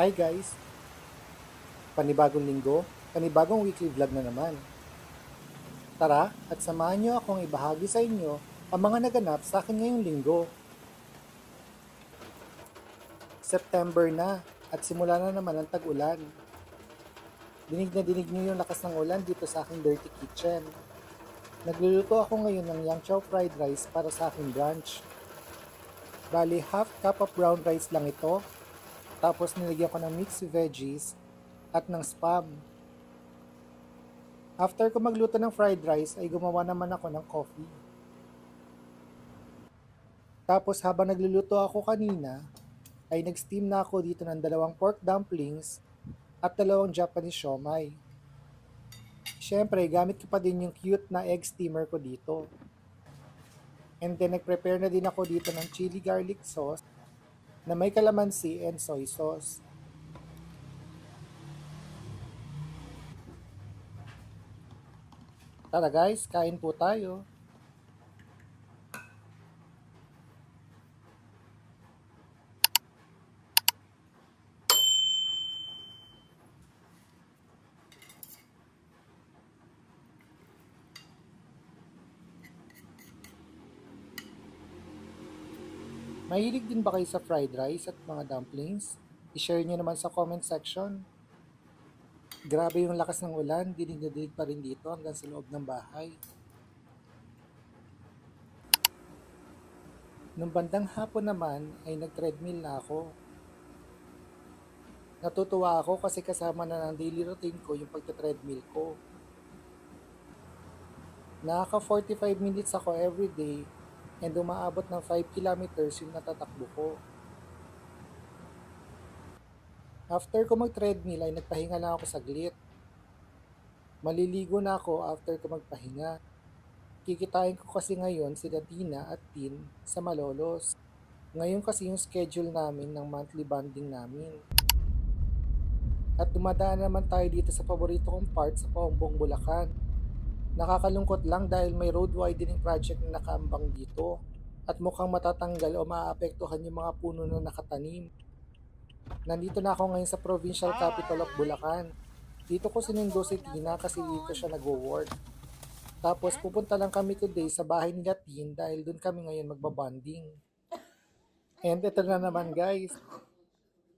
Hi guys! Panibagong linggo, panibagong weekly vlog na naman. Tara at samahan niyo akong ibahagi sa inyo ang mga naganap sa akin ngayong linggo. September na at simula na naman ang tag-ulan. Dinig na dinig niyo yung lakas ng ulan dito sa aking dirty kitchen. Nagluluto ako ngayon ng yang chow fried rice para sa aking brunch. Bali, half cup of brown rice lang ito. Tapos nilagyan ko ng mixed veggies at ng spam. After ko magluto ng fried rice ay gumawa naman ako ng coffee. Tapos habang nagluluto ako kanina ay nag-steam na ako dito ng 2 pork dumplings at 2 Japanese siomai. Siyempre gamit ko pa din yung cute na egg steamer ko dito. And then nag-prepare na din ako dito ng chili garlic sauce na may calamansi and soy sauce. Tara guys, kain po tayo. Mahilig din ba kayo sa fried rice at mga dumplings? I-share nyo naman sa comment section. Grabe yung lakas ng ulan, dinig na dinig pa rin dito hanggang sa loob ng bahay. Nung bandang hapon naman ay nag-treadmill na ako. Natutuwa ako kasi kasama na ng daily routine ko yung pagta-treadmill ko. Nakaka 45 minutes ako everyday and umaabot ng 5 kilometers yung natatakbo ko. After ko mag-treadmill ay nagpahinga lang ako saglit. Maliligo na ako after ko magpahinga. Kikitain ko kasi ngayon si Tina at Tin sa Malolos. Ngayon kasi yung schedule namin ng monthly bonding namin. At dumadaan naman tayo dito sa paborito kong part sa Paumbong, Bulacan. Nakakalungkot lang dahil may road widening project na nakaambang dito at mukhang matatanggal o maapektuhan yung mga puno na nakatanim. Nandito na ako ngayon sa provincial capital of Bulacan. Dito ko sinundo si Tina kasi dito siya nagwo-work. Tapos pupunta lang kami today sa bahay ni Tin dahil doon kami ngayon magbabanding. And ito na naman guys.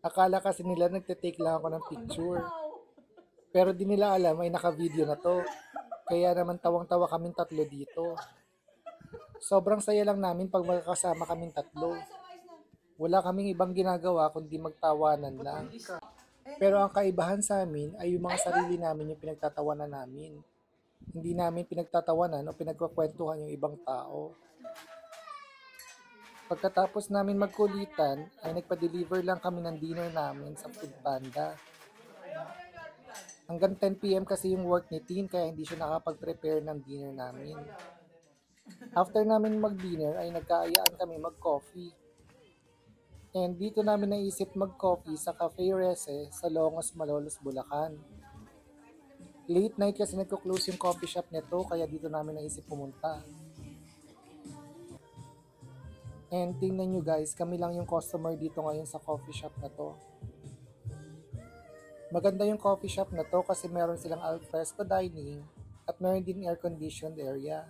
Akala kasi nila nagte-take lang ako ng picture. Pero di nila alam ay naka-video na to. Kaya naman tawang-tawa kaming tatlo dito. Sobrang saya lang namin pag magkakasama kaming tatlo. Wala kaming ibang ginagawa kundi magtawanan lang. Pero ang kaibahan sa amin ay yung mga sarili namin yung pinagtatawanan namin. Hindi namin pinagtatawanan o pinagkukwentuhan yung ibang tao. Pagkatapos namin magkulitan ay nagpa-deliver lang kami ng dinner namin sa Foodpanda. Hanggang 10 PM kasi yung work ni Tin kaya hindi siya nakapag-prepare ng dinner namin. After namin mag-dinner ay nagkaayaan kami mag-coffee. And dito namin naisip mag-coffee sa Cafe Rese sa Longos, Malolos, Bulacan. Late night kasi nagko-close yung coffee shop nito kaya dito namin naisip pumunta. And tingnan nyo guys, kami lang yung customer dito ngayon sa coffee shop na to. Maganda yung coffee shop na to kasi meron silang alfresco dining at meron din air-conditioned area.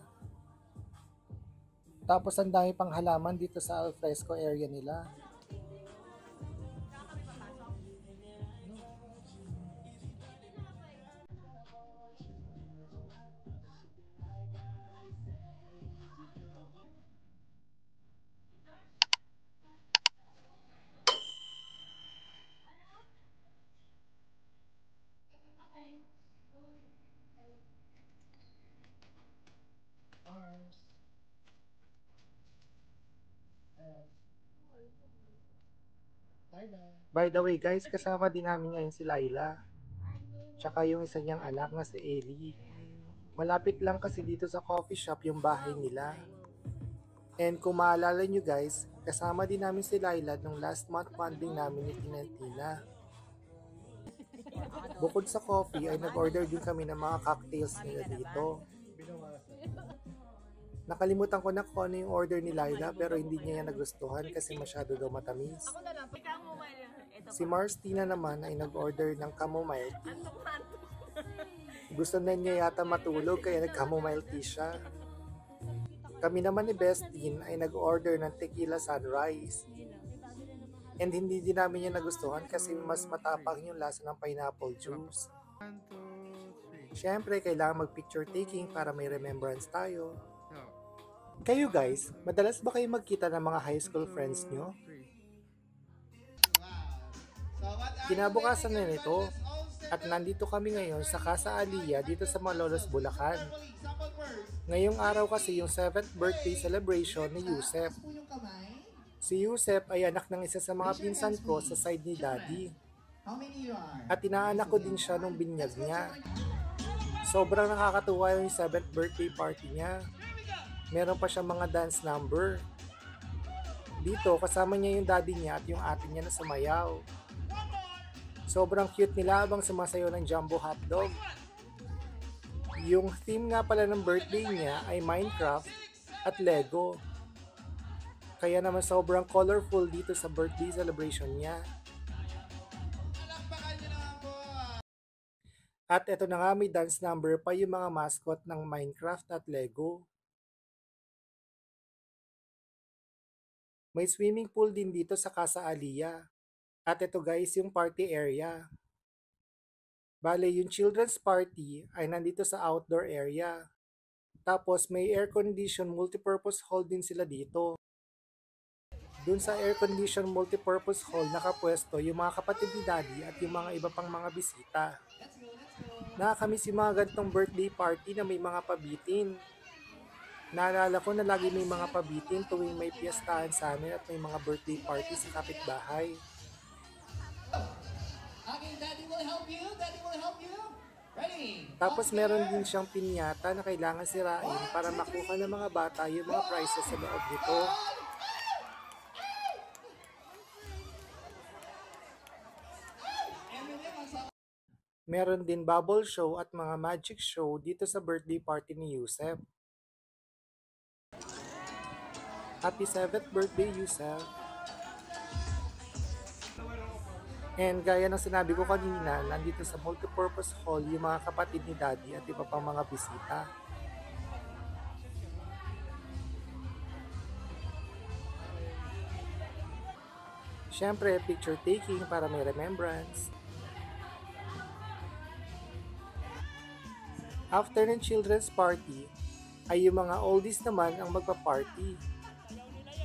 Tapos ang dami pang halaman dito sa alfresco area nila. By the way guys, kasama din namin ngayon si Laila. Tsaka yung isa niyang anak na si Ellie. Malapit lang kasi dito sa coffee shop yung bahay nila. And kung maalala nyo guys, kasama din namin si Laila nung last month bonding namin ni Tina. Bukod sa coffee ay nag-order din kami ng mga cocktails nila dito. Nakalimutan ko na kung ano yung order ni Laila pero hindi niya yan nagustuhan kasi masyado daw matamis. Si Marstina naman ay nag-order ng chamomile tea. Gusto na niya yata matulog kaya nag-chamomile tea siya. Kami naman ni Bestin ay nag-order ng tequila sunrise. And hindi din namin yung nagustuhan kasi mas matapang yung lasa ng pineapple juice. Siyempre, kailangan mag-picture taking para may remembrance tayo. Kayo guys, madalas ba kayo magkita ng mga high school friends nyo? Kinabukasan na nito at nandito kami ngayon sa Casa Aliyah dito sa Malolos, Bulacan. Ngayong araw kasi yung 7th birthday celebration ni Yusef. Si Yusef ay anak ng isa sa mga pinsan ko sa side ni Daddy. At inaanak ko din siya nung binyag niya. Sobrang nakakatuwa yung 7th birthday party niya. Meron pa siyang mga dance number. Dito kasama niya yung daddy niya at yung ate niya na sumayaw. Sobrang cute nila habang sumasayaw ng jumbo hotdog. Yung theme nga pala ng birthday niya ay Minecraft at Lego. Kaya naman sobrang colorful dito sa birthday celebration niya. At eto na nga, may dance number pa yung mga mascot ng Minecraft at Lego. May swimming pool din dito sa Casa Aliyah. At ito guys yung party area. Bale, yung children's party ay nandito sa outdoor area. Tapos may air-conditioned multipurpose hall din sila dito. Doon sa air-conditioned multipurpose hall nakapwesto yung mga kapatid ni Daddy at yung mga iba pang mga bisita. Nakakamiss yung mga gantong birthday party na may mga pabitin. Naalala ko na lagi may mga pabitin tuwing may piyestahan sa amin at may mga birthday party sa kapitbahay. Okay, Daddy will help you. Daddy will help you. Ready? Tapos meron din siyang pinyata na kailangan sirain para makuha ng mga bata yung mga prizes sa loob nito. Meron din bubble show at mga magic show dito sa birthday party ni Yusef. Happy 7th birthday, Yusef! And gaya ng sinabi ko kanina, nandito sa multipurpose hall yung mga kapatid ni Daddy at iba pang mga bisita. Siyempre, picture taking para may remembrance. After ng children's party, ay yung mga oldies naman ang magpa-party.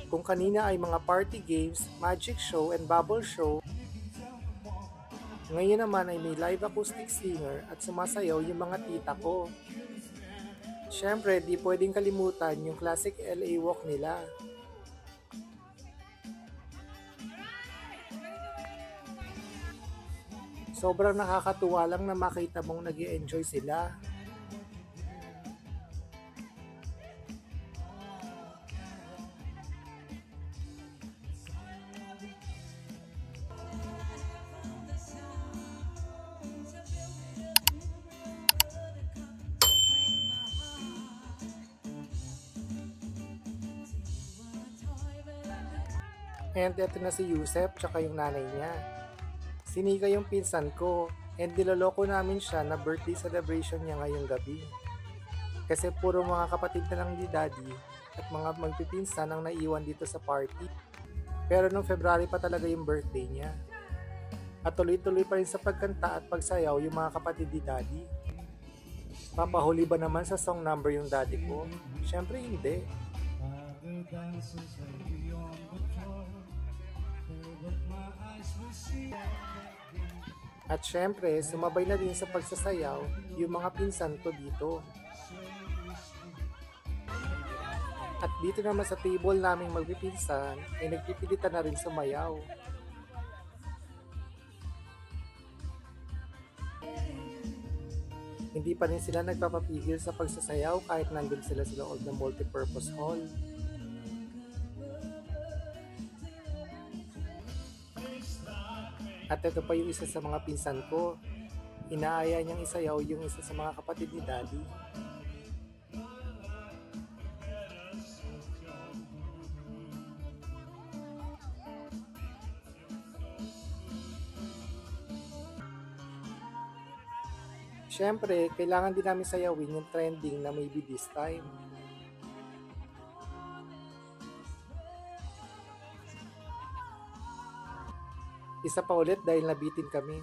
Kung kanina ay mga party games, magic show, and bubble show, ngayon naman ay may live acoustic singer at sumasayaw yung mga tita ko. Siyempre, di pwedeng kalimutan yung classic LA walk nila. Sobrang nakakatuwa lang na makita mong nag-i-enjoy sila. And eto na si Yusef tsaka yung nanay niya. Sinika yung pinsan ko and niloloko namin siya na birthday celebration niya ngayong gabi. Kasi puro mga kapatid na lang ni Daddy at mga magpipinsan ang naiwan dito sa party. Pero nung February pa talaga yung birthday niya. At tuloy-tuloy pa rin sa pagkanta at pagsayaw yung mga kapatid ni Daddy. Papahuli ba naman sa song number yung daddy ko? Siyempre hindi. At syempre, sumabay na din sa pagsasayaw yung mga pinsan ko dito. At dito naman sa table naming magpipinsan, ay nagpipilitan na rin sumayaw. Hindi pa rin sila nagpapapigil sa pagsasayaw kahit nandun sila sa loob ng multipurpose hall. At ito pa yung isa sa mga pinsan ko. Inaaya niyang isayaw yung isa sa mga kapatid ni Daddy. Siyempre, kailangan din namin sayawin yung trending na maybe this time. Isa pa ulit dahil nabitin kami.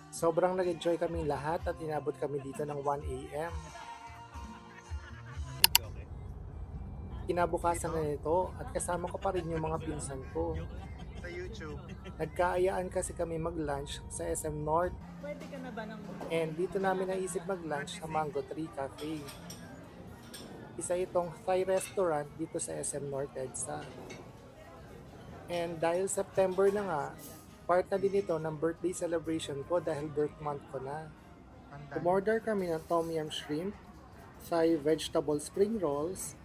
Sobrang nag-enjoy kaming lahat at inabot kami dito ng 1 AM. Kinabukasan na nito at kasama ko pa rin yung mga pinsan ko. Sa YouTube. Nagkaayaan kasi kami mag-lunch sa SM North Pwede ka na ba ng and dito namin naisip mag-lunch sa Mango Tree Cafe. Isa itong Thai restaurant dito sa SM North EDSA. And dahil September na nga, part na din ito ng birthday celebration ko dahil birth month ko na. Umorder kami ng Tom Yum Shrimp, Thai vegetable spring rolls,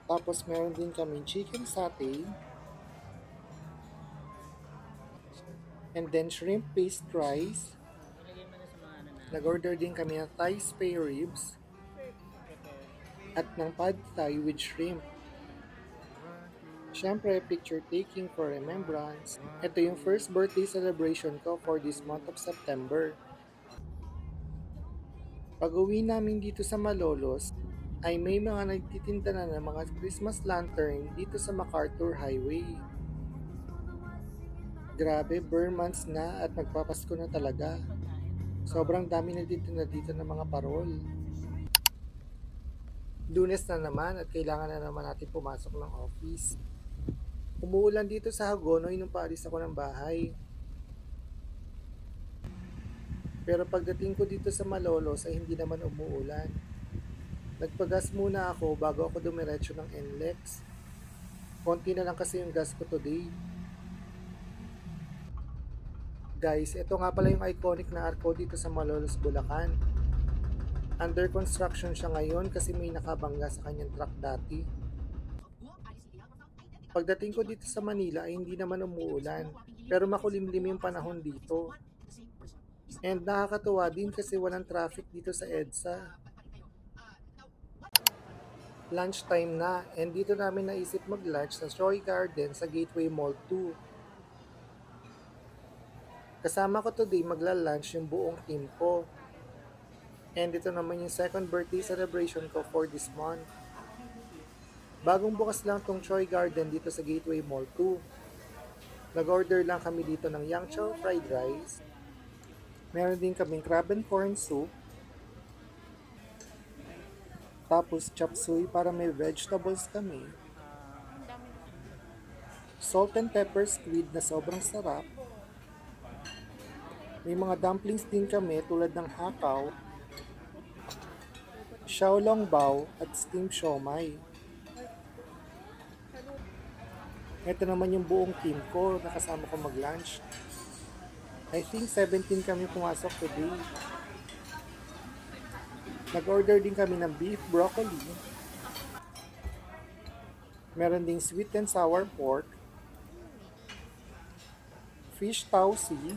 tapos meron din kami chicken satay, and then shrimp paste rice. ilagay mo na sa mga ano na. Nag-order din kami ng Thai spare ribs at ng pad Thai with shrimp. Siyempre, picture taking for remembrance. Ito yung first birthday celebration ko for this month of September. Pag-uwi namin dito sa Malolos, ay may mga nagtitinda na ng mga Christmas lantern dito sa MacArthur Highway. Grabe, bare months na at magpapasko na talaga. Sobrang dami nagtitinda dito ng mga parol. Lunes na naman at kailangan na naman natin pumasok ng office. Umuulan dito sa Hagonoy nung paalis ako ng bahay. Pero pagdating ko dito sa Malolos ay hindi naman umuulan. Nagpagas muna ako bago ako dumiretso ng NLEX. Konti na lang kasi yung gas ko today. Guys, ito nga pala yung iconic na arko dito sa Malolos, Bulacan. Under construction siya ngayon kasi may nakabangga sa kanyang truck dati. Pagdating ko dito sa Manila ay hindi naman umuulan, pero makulimlim yung panahon dito. And nakakatuwa din kasi walang traffic dito sa EDSA. Lunchtime na and dito namin naisip mag-lunch sa Joy Garden sa Gateway Mall 2. Kasama ko today magla-lunch yung buong team ko. And ito naman yung second birthday celebration ko for this month. Bagong bukas lang tong Joy Garden dito sa Gateway Mall 2. Nag-order lang kami dito ng Yang Chow fried rice. Meron din kaming crab and corn soup. Tapos chop suey para may vegetables kami. Salt and pepper squid na sobrang sarap. May mga dumplings din kami tulad ng hakaw, xiaolongbao at steamed siomai. Ito naman yung buong team ko, nakasama ko mag-lunch. I think 17 kami pumasok today. Nag-order din kami ng beef broccoli. Meron ding sweet and sour pork, fish tausi,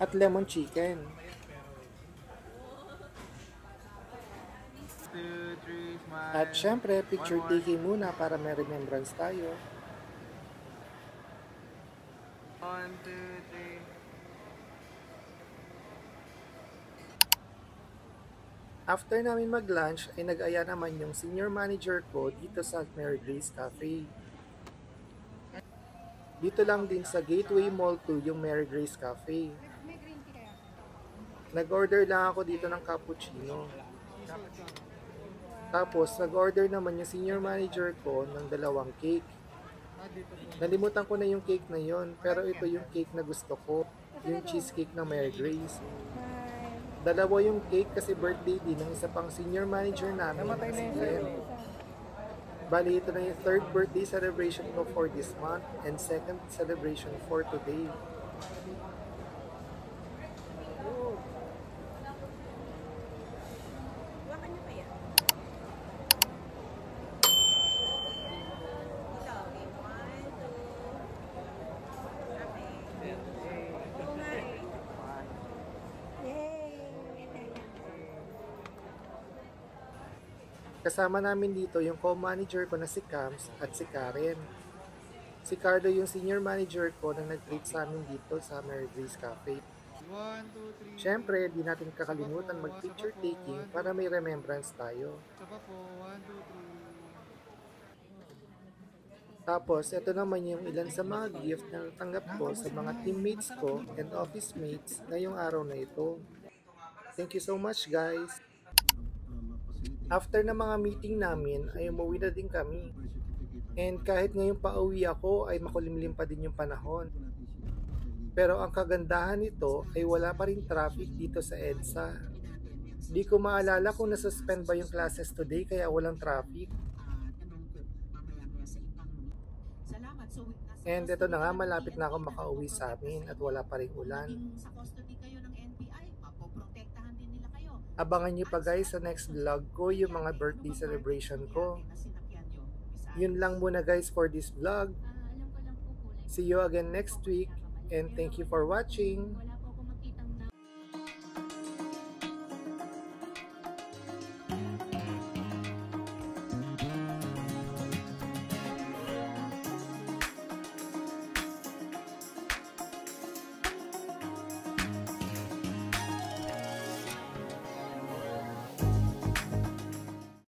at lemon chicken. 2, 3, smile. At syempre, picture taking muna para may remembrance tayo. 1, 2, 3. After namin mag-lunch, ay nag-aya naman yung senior manager ko dito sa Mary Grace Cafe. Dito lang din sa Gateway Mall 2 yung Mary Grace Cafe. Nag-order lang ako dito ng cappuccino. Tapos, nag-order naman yung senior manager ko ng 2 cake. Nalimutan ko na yung cake na yon, pero ito yung cake na gusto ko, yung cheesecake ng Mary Grace. 2 yung cake kasi birthday din ng isa pang senior manager namin, si Glenn. Bali, ito na yung 3rd birthday celebration ko for this month and 2nd celebration for today. Kasama namin dito yung co-manager ko na si Cams at si Karen. Si Carlo yung senior manager ko na nag-treat sa amin dito sa Mary Grace Cafe. 1, 2, 3. Siyempre, di natin kakalimutan mag-picture taking para may remembrance tayo. Isa pa po. 1, 2, 3. Tapos, ito naman yung ilan sa mga gift na natanggap ko sa mga teammates ko and office mates ngayong araw na ito. Thank you so much, guys! After na mga meeting namin, ay umuwi na din kami. And kahit ngayong pauwi ako, ay makulimlim pa din yung panahon. Pero ang kagandahan nito ay wala pa rin traffic dito sa EDSA. Di ko maalala kung nasuspend ba yung classes today kaya walang traffic. And ito na nga, malapit na ako makauwi sa amin at wala pa rin ulan. Abangan nyo pa guys sa next vlog ko yung mga birthday celebration ko. Yun lang muna guys for this vlog. See you again next week and thank you for watching.